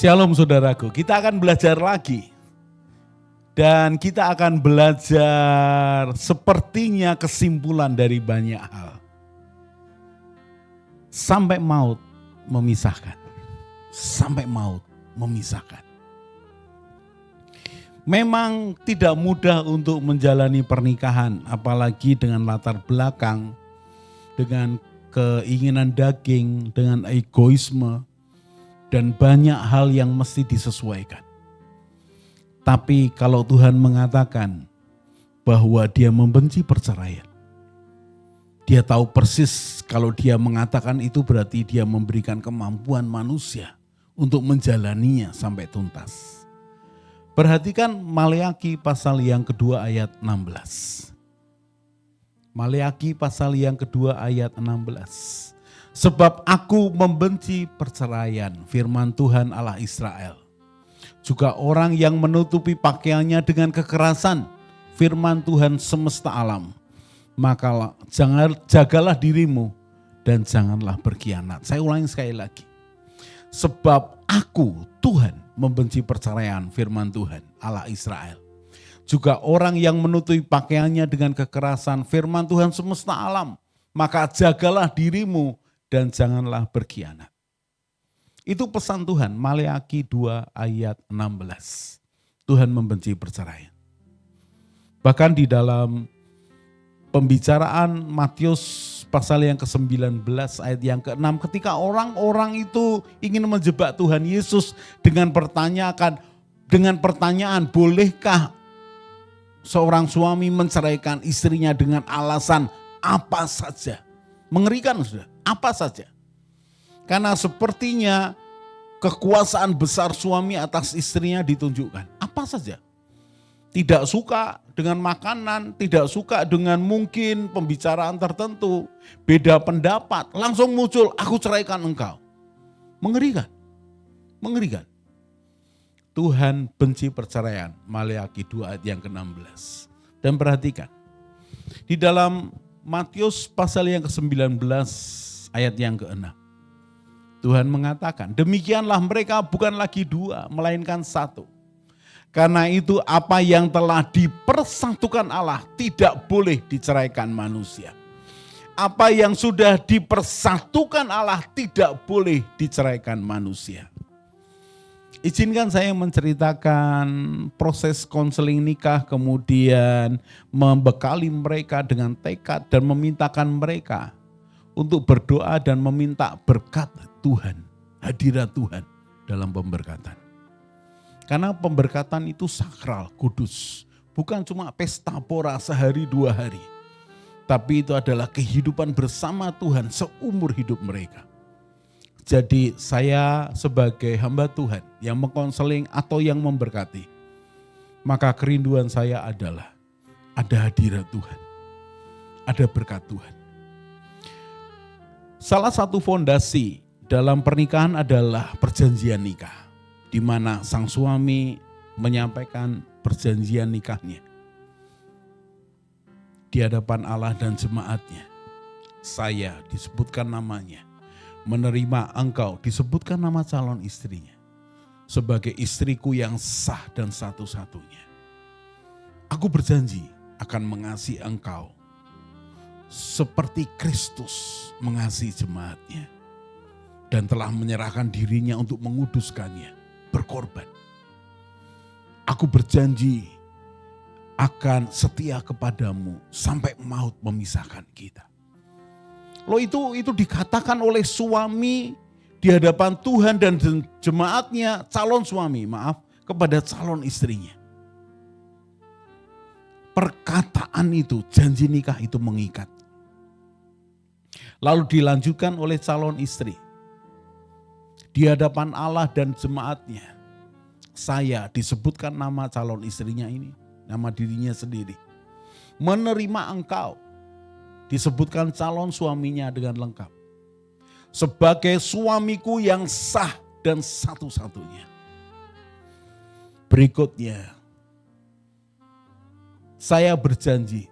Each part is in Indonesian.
Shalom saudaraku, kita akan belajar lagi. Dan kita akan belajar sepertinya kesimpulan dari banyak hal. Sampai maut memisahkan. Sampai maut memisahkan. Memang tidak mudah untuk menjalani pernikahan, apalagi dengan latar belakang, dengan keinginan daging, dengan egoisme, dan banyak hal yang mesti disesuaikan. Tapi kalau Tuhan mengatakan bahwa Dia membenci perceraian, Dia tahu persis kalau Dia mengatakan itu berarti Dia memberikan kemampuan manusia untuk menjalaninya sampai tuntas. Perhatikan Maleakhi pasal yang kedua ayat 16. Maleakhi pasal yang kedua ayat 16. Sebab aku membenci perceraian, firman Tuhan Allah Israel. Juga orang yang menutupi pakaiannya dengan kekerasan, firman Tuhan semesta alam. Maka jagalah dirimu dan janganlah berkhianat. Saya ulangi sekali lagi. Sebab aku, Tuhan, membenci perceraian, firman Tuhan Allah Israel. Juga orang yang menutupi pakaiannya dengan kekerasan, firman Tuhan semesta alam. Maka jagalah dirimu dan janganlah berkhianat. Itu pesan Tuhan, Maleakhi 2 ayat 16. Tuhan membenci perceraian. Bahkan di dalam pembicaraan Matius pasal yang ke-19 ayat yang ke-6, ketika orang-orang itu ingin menjebak Tuhan Yesus dengan pertanyaan, bolehkah seorang suami menceraikan istrinya dengan alasan apa saja? Mengerikan sudah, apa saja. Karena sepertinya kekuasaan besar suami atas istrinya ditunjukkan. Apa saja. Tidak suka dengan makanan, tidak suka dengan mungkin pembicaraan tertentu, beda pendapat, langsung muncul, aku ceraikan engkau. Mengerikan, mengerikan. Tuhan benci perceraian, Maleakhi 2 ayat yang ke-16. Dan perhatikan, di dalam Matius pasal yang ke-19 ayat yang ke-6. Tuhan mengatakan, demikianlah mereka bukan lagi dua, melainkan satu. Karena itu apa yang telah dipersatukan Allah tidak boleh diceraikan manusia. Apa yang sudah dipersatukan Allah tidak boleh diceraikan manusia. Izinkan saya menceritakan proses konseling nikah, kemudian membekali mereka dengan tekad dan memintakan mereka untuk berdoa dan meminta berkat Tuhan, hadirat Tuhan dalam pemberkatan. Karena pemberkatan itu sakral, kudus. Bukan cuma pesta pora sehari 2 hari. Tapi itu adalah kehidupan bersama Tuhan seumur hidup mereka. Jadi saya sebagai hamba Tuhan yang mengkonseling atau yang memberkati, maka kerinduan saya adalah ada hadirat Tuhan, ada berkat Tuhan. Salah satu fondasi dalam pernikahan adalah perjanjian nikah, di mana sang suami menyampaikan perjanjian nikahnya di hadapan Allah dan jemaatnya. Saya disebutkan namanya. Menerima engkau, disebutkan nama calon istrinya, sebagai istriku yang sah dan satu-satunya. Aku berjanji akan mengasihi engkau seperti Kristus mengasihi jemaatnya dan telah menyerahkan dirinya untuk menguduskannya, berkorban. Aku berjanji akan setia kepadamu sampai maut memisahkan kita. Loh itu dikatakan oleh suami di hadapan Tuhan dan jemaatnya, calon suami, kepada calon istrinya. Perkataan itu, janji nikah itu mengikat. Lalu dilanjutkan oleh calon istri. Di hadapan Allah dan jemaatnya, saya disebutkan nama calon istrinya ini, nama dirinya sendiri. Menerima engkau, disebutkan calon suaminya dengan lengkap. Sebagai suamiku yang sah dan satu-satunya. Berikutnya, saya berjanji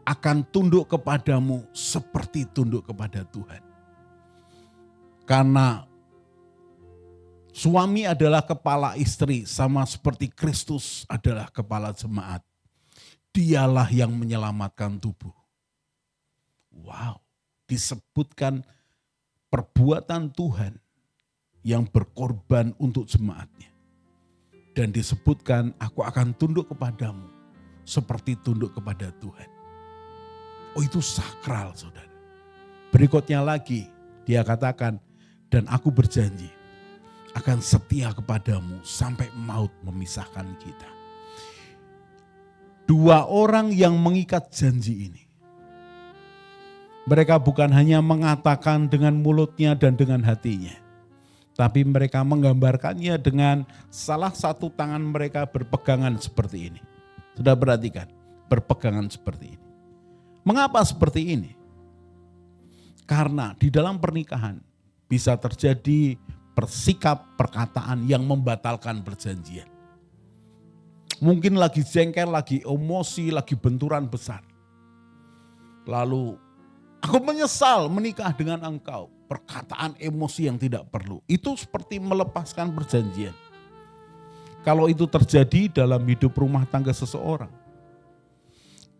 akan tunduk kepadamu seperti tunduk kepada Tuhan. Karena Suami adalah kepala istri sama seperti Kristus adalah kepala jemaat. Dialah yang menyelamatkan tubuh. Wow, disebutkan perbuatan Tuhan yang berkorban untuk jemaatnya. Dan disebutkan, aku akan tunduk kepadamu seperti tunduk kepada Tuhan. Oh, itu sakral, saudara. Berikutnya lagi, dia katakan, dan aku berjanji akan setia kepadamu sampai maut memisahkan kita. Dua orang yang mengikat janji ini. Mereka bukan hanya mengatakan dengan mulutnya dan dengan hatinya. Tapi mereka menggambarkannya dengan salah satu tangan mereka berpegangan seperti ini. Sudah perhatikan, berpegangan seperti ini. Mengapa seperti ini? Karena di dalam pernikahan bisa terjadi bersikap perkataan yang membatalkan perjanjian. Mungkin lagi jengkel, lagi emosi, lagi benturan besar. Lalu, aku menyesal menikah dengan engkau. Perkataan emosi yang tidak perlu. Itu seperti melepaskan perjanjian. Kalau itu terjadi dalam hidup rumah tangga seseorang.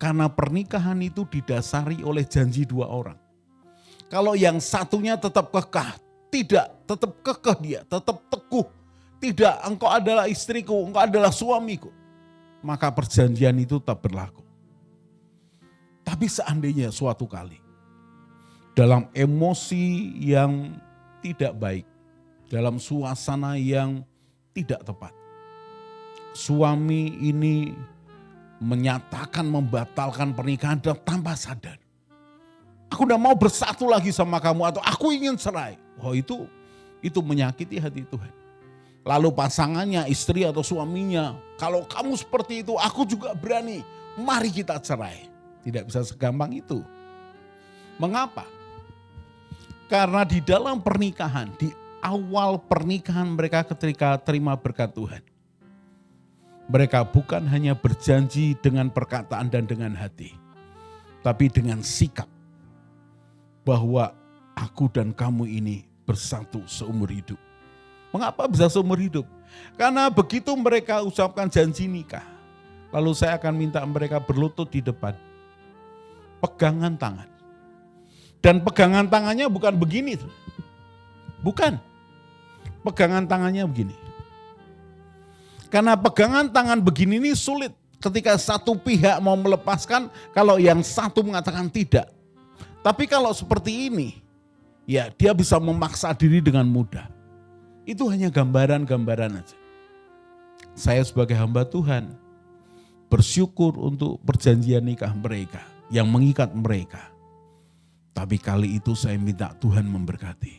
Karena pernikahan itu didasari oleh janji dua orang. Kalau yang satunya tetap kekeh, tidak, tetap kekeh dia, tetap teguh. Tidak, engkau adalah istriku, engkau adalah suamiku. Maka perjanjian itu tak berlaku. Tapi seandainya suatu kali, dalam emosi yang tidak baik, dalam suasana yang tidak tepat, suami ini menyatakan membatalkan pernikahan tanpa sadar. Aku udah mau bersatu lagi sama kamu atau aku ingin cerai. Oh, itu menyakiti hati Tuhan. Lalu pasangannya, istri atau suaminya, kalau kamu seperti itu aku juga berani, mari kita cerai. Tidak bisa segampang itu. Mengapa? Karena di dalam pernikahan, di awal pernikahan mereka ketika terima berkat Tuhan. Mereka bukan hanya berjanji dengan perkataan dan dengan hati. Tapi dengan sikap. Bahwa aku dan kamu ini bersatu seumur hidup. Mengapa bisa seumur hidup? Karena begitu mereka ucapkan janji nikah. Lalu saya akan minta mereka berlutut di depan. Pegangan tangan. Dan pegangan tangannya bukan begini. Bukan. Pegangan tangannya begini. Karena pegangan tangan begini ini sulit. Ketika satu pihak mau melepaskan, kalau yang satu mengatakan tidak. Tapi kalau seperti ini, ya dia bisa memaksa diri dengan mudah. Itu hanya gambaran-gambaran aja. Saya sebagai hamba Tuhan, bersyukur untuk perjanjian nikah mereka, yang mengikat mereka. Tapi kali itu saya minta Tuhan memberkati.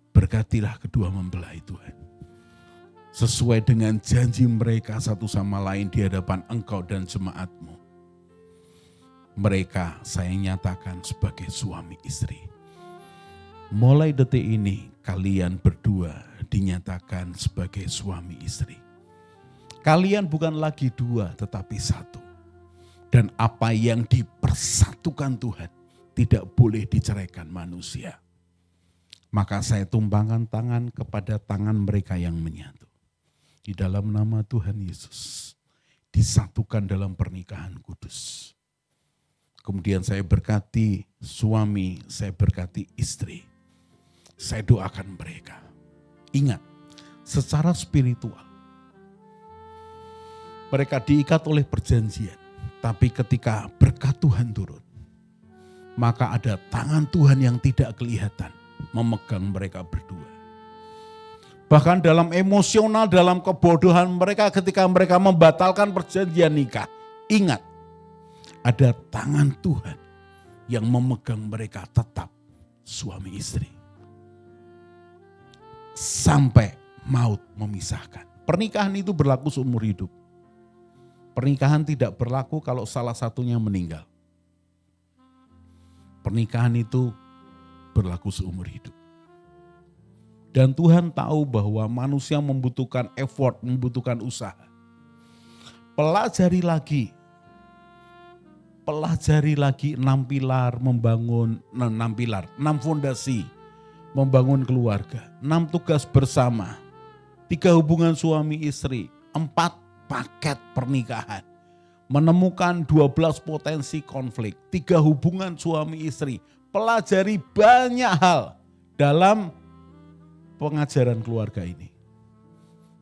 Berkatilah kedua mempelai Tuhan. Sesuai dengan janji mereka satu sama lain di hadapan engkau dan jemaatmu. Mereka saya nyatakan sebagai suami istri. Mulai detik ini kalian berdua dinyatakan sebagai suami istri. Kalian bukan lagi dua tetapi satu. Dan apa yang dipersatukan Tuhan tidak boleh diceraikan manusia. Maka saya tumpangkan tangan kepada tangan mereka yang menyatu. Di dalam nama Tuhan Yesus. Disatukan dalam pernikahan kudus. Kemudian saya berkati suami, saya berkati istri. Saya doakan mereka. Ingat, secara spiritual. Mereka diikat oleh perjanjian. Tapi ketika berkat Tuhan turun. Maka ada tangan Tuhan yang tidak kelihatan memegang mereka berdua. Bahkan dalam emosional, dalam kebodohan mereka ketika mereka membatalkan perjanjian nikah. Ingat, ada tangan Tuhan yang memegang mereka tetap suami istri. Sampai maut memisahkan. Pernikahan itu berlaku seumur hidup. Pernikahan tidak berlaku kalau salah satunya meninggal. Pernikahan itu berlaku seumur hidup. Dan Tuhan tahu bahwa manusia membutuhkan effort, membutuhkan usaha. Pelajari lagi 6 pilar membangun, 6 fondasi membangun keluarga, 6 tugas bersama 3 hubungan suami istri, 4 paket pernikahan. Menemukan 12 potensi konflik, 3 hubungan suami istri. Pelajari banyak hal dalam pengajaran keluarga ini.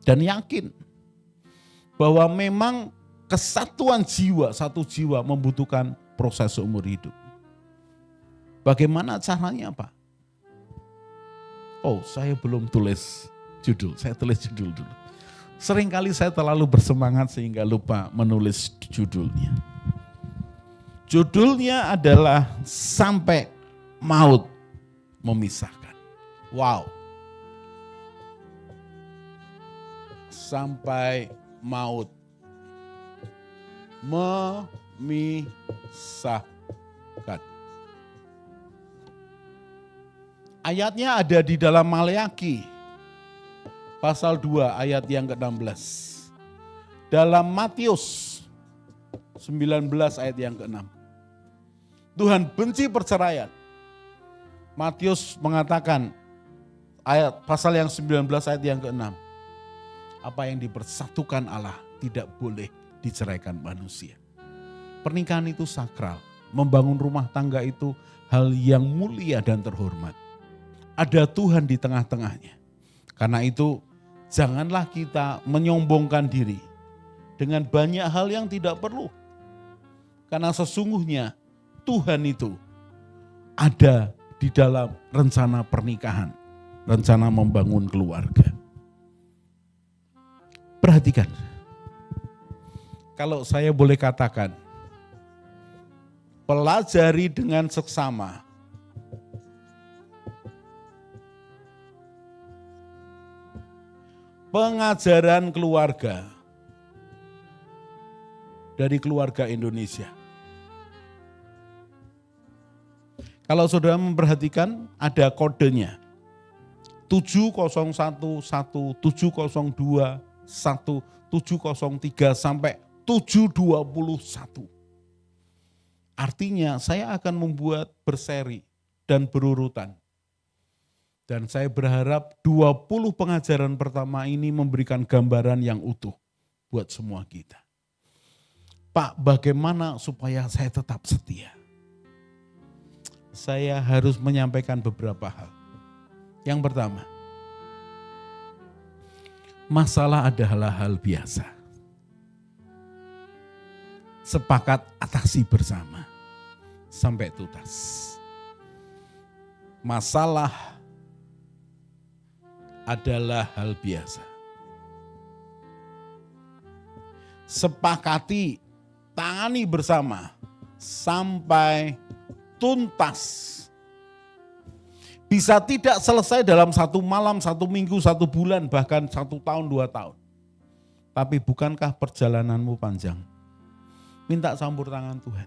Dan yakin bahwa memang kesatuan jiwa, satu jiwa membutuhkan proses seumur hidup. Bagaimana caranya, Pak? Oh, saya belum tulis judul, saya tulis judul dulu. Seringkali saya terlalu bersemangat sehingga lupa menulis judulnya. Judulnya adalah Sampai Maut Memisahkan. Wow. Sampai maut memisahkan. Ayatnya ada di dalam Maleakhi pasal 2 ayat yang ke-16. Dalam Matius 19 ayat yang ke-6. Tuhan benci perceraian. Matius mengatakan ayat pasal yang 19 ayat yang ke-6. Apa yang dipersatukan Allah tidak boleh diceraikan manusia. Pernikahan itu sakral. Membangun rumah tangga itu hal yang mulia dan terhormat. Ada Tuhan di tengah-tengahnya. Karena itu janganlah kita menyombongkan diri dengan banyak hal yang tidak perlu. Karena sesungguhnya Tuhan itu ada di dalam rencana pernikahan, rencana membangun keluarga. Perhatikan, kalau saya boleh katakan, pelajari dengan seksama. Pengajaran keluarga dari keluarga Indonesia. Kalau saudara memperhatikan ada kodenya 7011, 702, 1703 sampai 721. Artinya saya akan membuat berseri dan berurutan. Dan saya berharap 20 pengajaran pertama ini memberikan gambaran yang utuh buat semua kita. Pak, bagaimana supaya saya tetap setia? Saya harus menyampaikan beberapa hal. Yang pertama, masalah adalah hal biasa. Sepakat atasi bersama sampai tuntas. Masalah adalah hal biasa. Sepakati, tangani bersama sampai tuntas. Bisa tidak selesai dalam 1 malam, 1 minggu, 1 bulan, bahkan 1 tahun, 2 tahun. Tapi bukankah perjalananmu panjang? Minta campur tangan Tuhan.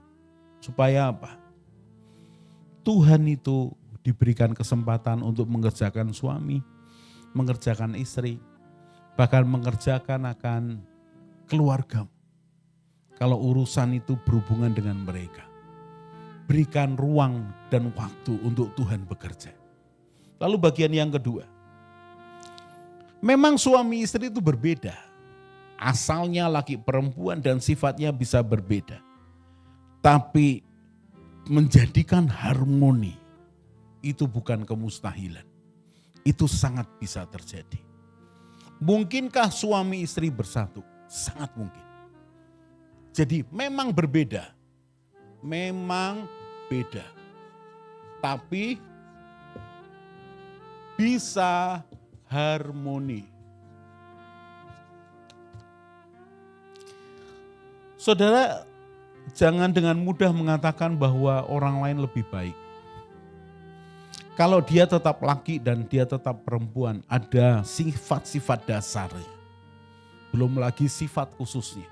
Supaya apa? Tuhan itu diberikan kesempatan untuk mengerjakan suami, mengerjakan istri, bahkan mengerjakan akan keluargamu. Kalau urusan itu berhubungan dengan mereka. Berikan ruang dan waktu untuk Tuhan bekerja. Lalu bagian yang kedua. Memang suami istri itu berbeda. Asalnya laki perempuan dan sifatnya bisa berbeda. Tapi menjadikan harmoni itu bukan kemustahilan. Itu sangat bisa terjadi. Mungkinkah suami istri bersatu? Sangat mungkin. Jadi memang berbeda. Memang beda. Tapi bisa harmoni. Saudara, jangan dengan mudah mengatakan bahwa orang lain lebih baik. Kalau dia tetap laki dan dia tetap perempuan, ada sifat-sifat dasarnya. Belum lagi sifat khususnya.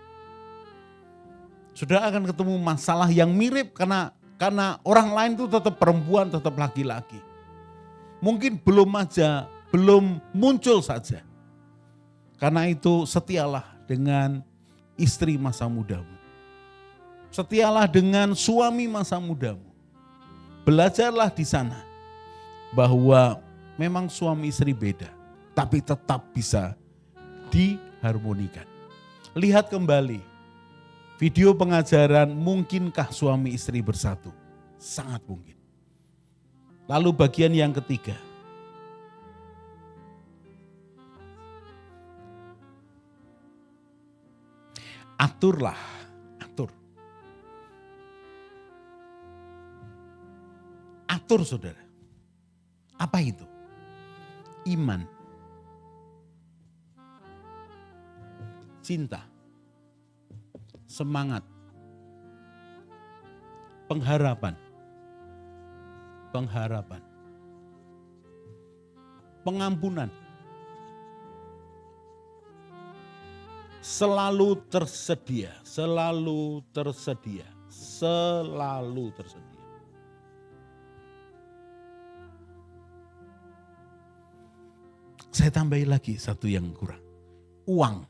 Saudara akan ketemu masalah yang mirip karena orang lain itu tetap perempuan, tetap laki-laki. Mungkin belum muncul saja. Karena itu setialah dengan istri masa mudamu. Setialah dengan suami masa mudamu. Belajarlah di sana bahwa memang suami istri beda, tapi tetap bisa diharmonikan. Lihat kembali video pengajaran mungkinkah suami istri bersatu? Sangat mungkin. Lalu bagian yang ketiga. Aturlah, atur. Atur saudara. Apa itu? Iman. Cinta. Semangat. Pengharapan. Pengharapan. Pengampunan. Selalu tersedia, selalu tersedia, selalu tersedia. Saya tambahin lagi satu yang kurang. Uang.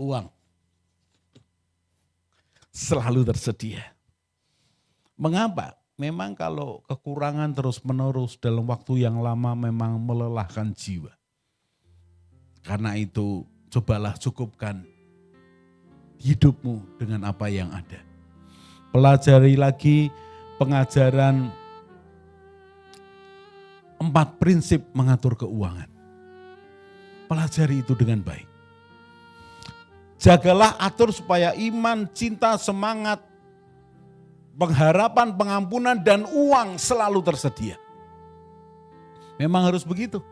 Uang. Selalu tersedia. Mengapa? Memang kalau kekurangan terus-menerus dalam waktu yang lama memang melelahkan jiwa. Karena itu cobalah cukupkan hidupmu dengan apa yang ada. Pelajari lagi pengajaran 4 prinsip mengatur keuangan. Pelajari itu dengan baik. Jagalah, atur supaya iman, cinta, semangat, pengharapan, pengampunan, dan uang selalu tersedia. Memang harus begitu.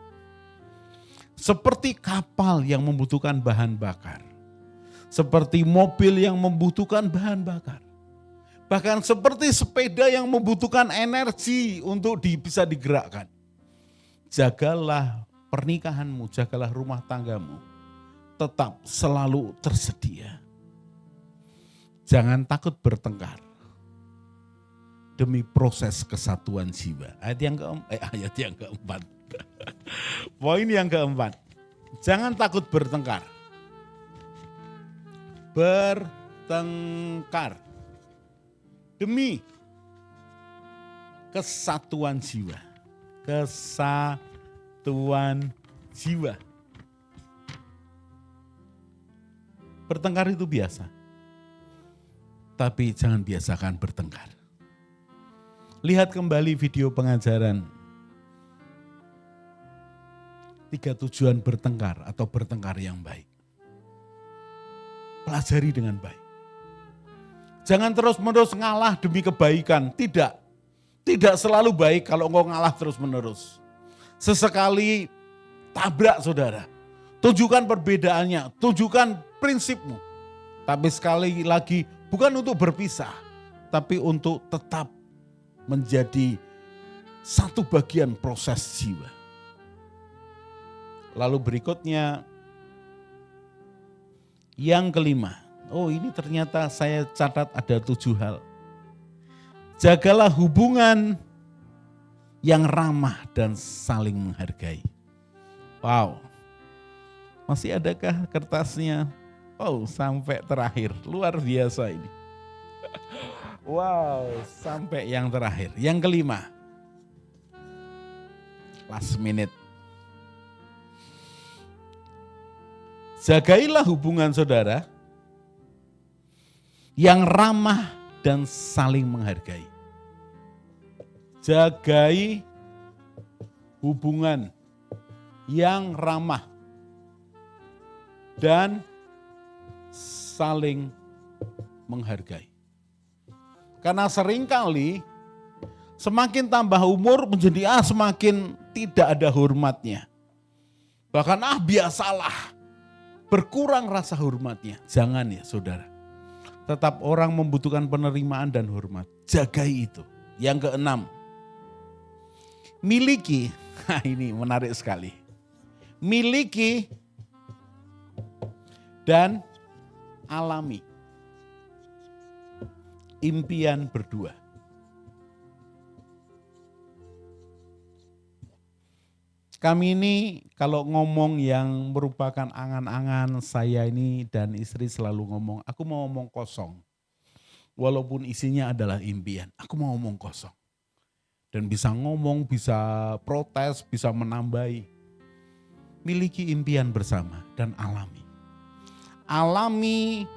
Seperti kapal yang membutuhkan bahan bakar. Seperti mobil yang membutuhkan bahan bakar. Bahkan seperti sepeda yang membutuhkan energi untuk bisa digerakkan. Jagalah pernikahanmu, jagalah rumah tanggamu. Tetap selalu tersedia. Jangan takut bertengkar. Demi proses kesatuan jiwa. Ayat yang keempat. Poin yang keempat. Jangan takut bertengkar. Bertengkar. Demi kesatuan jiwa. Kesatuan jiwa. Bertengkar itu biasa. Tapi jangan biasakan bertengkar. Lihat kembali video pengajaran 3 tujuan bertengkar atau bertengkar yang baik. Pelajari dengan baik. Jangan terus-menerus ngalah demi kebaikan. Tidak. Tidak selalu baik kalau engkau ngalah terus-menerus. Sesekali tabrak saudara. Tunjukkan perbedaannya, tunjukkan prinsipmu. Tapi sekali lagi bukan untuk berpisah, tapi untuk tetap menjadi satu bagian proses jiwa. Lalu berikutnya yang kelima. Oh, ini ternyata saya catat ada 7 hal. Jagalah hubungan yang ramah dan saling menghargai. Wow. Masih adakah kertasnya? Oh, sampai terakhir. Luar biasa ini. Wow, sampai yang terakhir. Yang kelima. Last minute. Jagailah hubungan saudara yang ramah dan saling menghargai. Jagai hubungan yang ramah dan saling menghargai. Karena seringkali semakin tambah umur menjadi semakin tidak ada hormatnya. Bahkan biasalah, berkurang rasa hormatnya. Jangan ya saudara. Tetap orang membutuhkan penerimaan dan hormat. Jagai itu. Yang keenam, miliki, ini menarik sekali. Miliki dan alami impian berdua. Kami ini kalau ngomong yang merupakan angan-angan saya ini dan istri selalu ngomong, aku mau ngomong kosong. Walaupun isinya adalah impian, aku mau ngomong kosong. Dan bisa ngomong, bisa protes, bisa menambahi. miliki impian bersama dan alami. Alami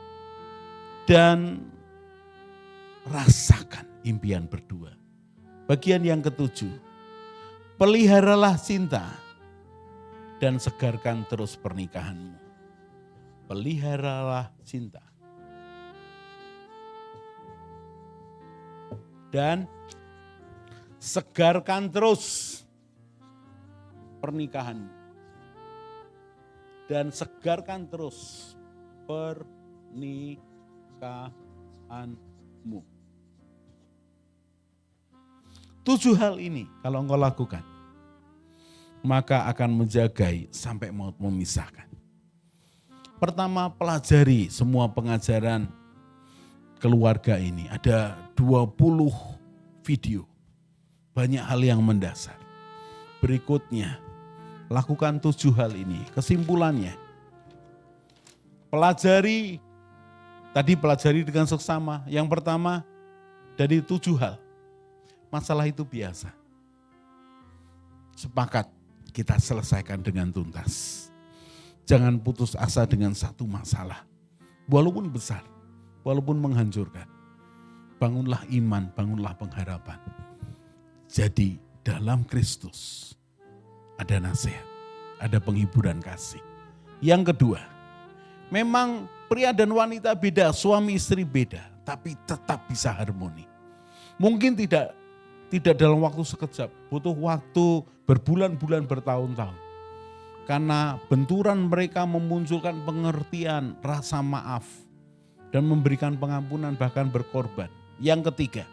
dan rasakan impian berdua. Bagian yang ketujuh, peliharalah cinta dan segarkan terus pernikahanmu. Peliharalah cinta dan segarkan terus pernikahanmu. Dan segarkan terus pernikahanmu. 7 hal ini kalau engkau lakukan, maka akan menjagai sampai maut memisahkan. Pertama, pelajari semua pengajaran keluarga ini. Ada 20 video. Banyak hal yang mendasar. Berikutnya, lakukan 7 hal ini. Kesimpulannya, pelajari dengan seksama. Yang pertama, dari 7 hal. Masalah itu biasa. Sepakat kita selesaikan dengan tuntas. Jangan putus asa dengan satu masalah. Walaupun besar, walaupun menghancurkan. Bangunlah iman, bangunlah pengharapan. Jadi dalam Kristus ada nasihat, ada penghiburan kasih. Yang kedua, memang pria dan wanita beda, suami istri beda, tapi tetap bisa harmoni. Mungkin tidak dalam waktu sekejap, butuh waktu berbulan-bulan, bertahun-tahun. Karena benturan mereka memunculkan pengertian, rasa maaf, dan memberikan pengampunan bahkan berkorban. Yang ketiga,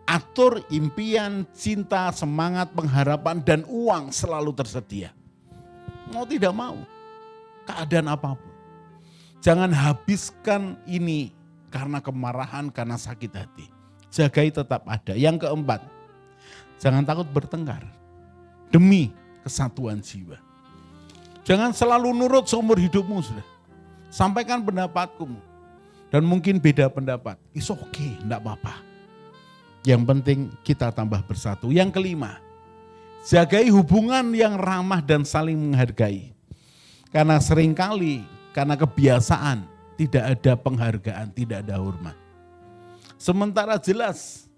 atur impian, cinta, semangat, pengharapan, dan uang selalu tersedia. Mau tidak mau, keadaan apapun. Jangan habiskan ini karena kemarahan, karena sakit hati. Jagai tetap ada. Yang keempat, jangan takut bertengkar demi kesatuan jiwa. Jangan selalu nurut seumur hidupmu sudah. Sampaikan pendapatmu. Dan mungkin beda pendapat. It's okay, enggak apa-apa. Yang penting kita tambah bersatu. Yang kelima, jagai hubungan yang ramah dan saling menghargai. Karena seringkali, karena kebiasaan, tidak ada penghargaan, tidak ada hormat. Sementara jelas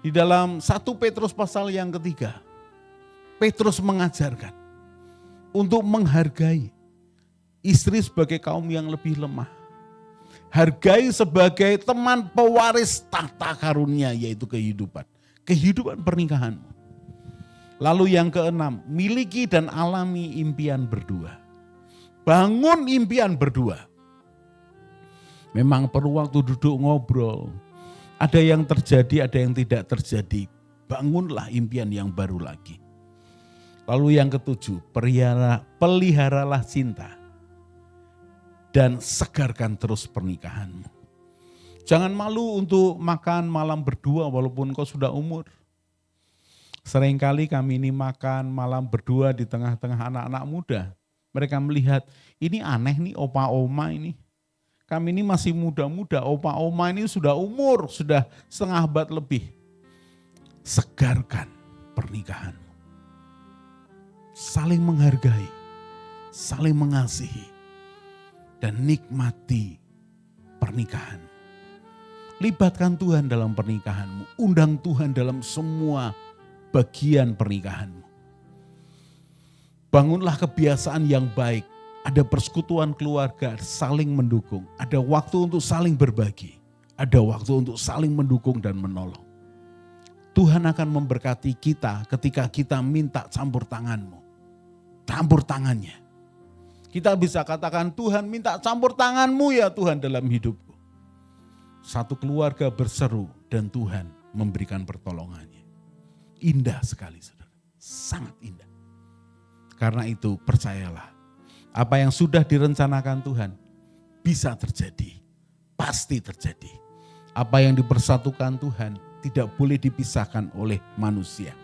di dalam 1 Petrus pasal yang ketiga, Petrus mengajarkan untuk menghargai istri sebagai kaum yang lebih lemah. Hargai sebagai teman pewaris tahta karunia, yaitu kehidupan. Kehidupan pernikahanmu. Lalu yang keenam, miliki dan alami impian berdua. Bangun impian berdua. Memang perlu waktu duduk ngobrol. Ada yang terjadi, ada yang tidak terjadi. Bangunlah impian yang baru lagi. Lalu yang ketujuh, peliharalah cinta. Dan segarkan terus pernikahanmu. Jangan malu untuk makan malam berdua walaupun kau sudah umur. Seringkali kami ini makan malam berdua di tengah-tengah anak-anak muda. Mereka melihat, ini aneh nih opa oma ini. Kami ini masih muda-muda, opa oma ini sudah umur, sudah setengah abad lebih. Segarkan pernikahanmu. Saling menghargai, saling mengasihi, dan nikmati pernikahan. Libatkan Tuhan dalam pernikahanmu, undang Tuhan dalam semua bagian pernikahanmu. Bangunlah kebiasaan yang baik. Ada persekutuan keluarga, saling mendukung. Ada waktu untuk saling berbagi. Ada waktu untuk saling mendukung dan menolong. Tuhan akan memberkati kita ketika kita minta campur tanganmu. Campur tangannya. Kita bisa katakan, Tuhan minta campur tanganmu ya Tuhan dalam hidupku. Satu keluarga berseru dan Tuhan memberikan pertolongannya. Indah sekali saudara, sangat indah. Karena itu percayalah. Apa yang sudah direncanakan Tuhan bisa terjadi, pasti terjadi. Apa yang dipersatukan Tuhan tidak boleh dipisahkan oleh manusia.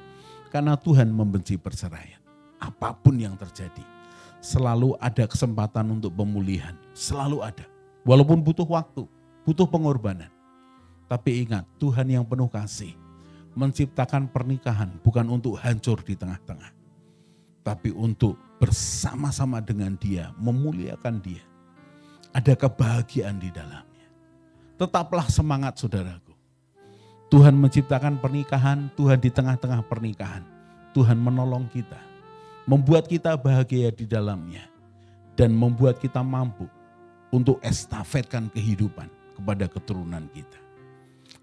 Karena Tuhan membenci perceraian. Apapun yang terjadi, selalu ada kesempatan untuk pemulihan. Selalu ada. Walaupun butuh waktu, butuh pengorbanan. Tapi ingat, Tuhan yang penuh kasih menciptakan pernikahan bukan untuk hancur di tengah-tengah. Tapi untuk bersama-sama dengan dia, memuliakan dia. Ada kebahagiaan di dalamnya. Tetaplah semangat saudaraku. Tuhan menciptakan pernikahan, Tuhan di tengah-tengah pernikahan. Tuhan menolong kita, membuat kita bahagia di dalamnya, dan membuat kita mampu untuk estafetkan kehidupan kepada keturunan kita.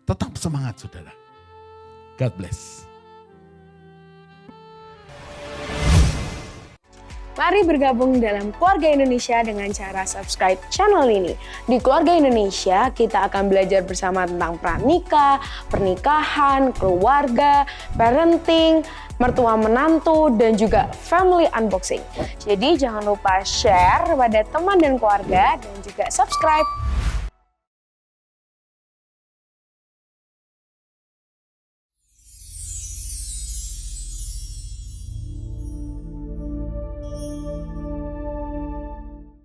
Tetap semangat saudara. God bless. Mari bergabung dalam Keluarga Indonesia dengan cara subscribe channel ini. Di Keluarga Indonesia, kita akan belajar bersama tentang pranikah, pernikahan, keluarga, parenting, mertua menantu, dan juga family unboxing. Jadi jangan lupa share pada teman dan keluarga dan juga subscribe.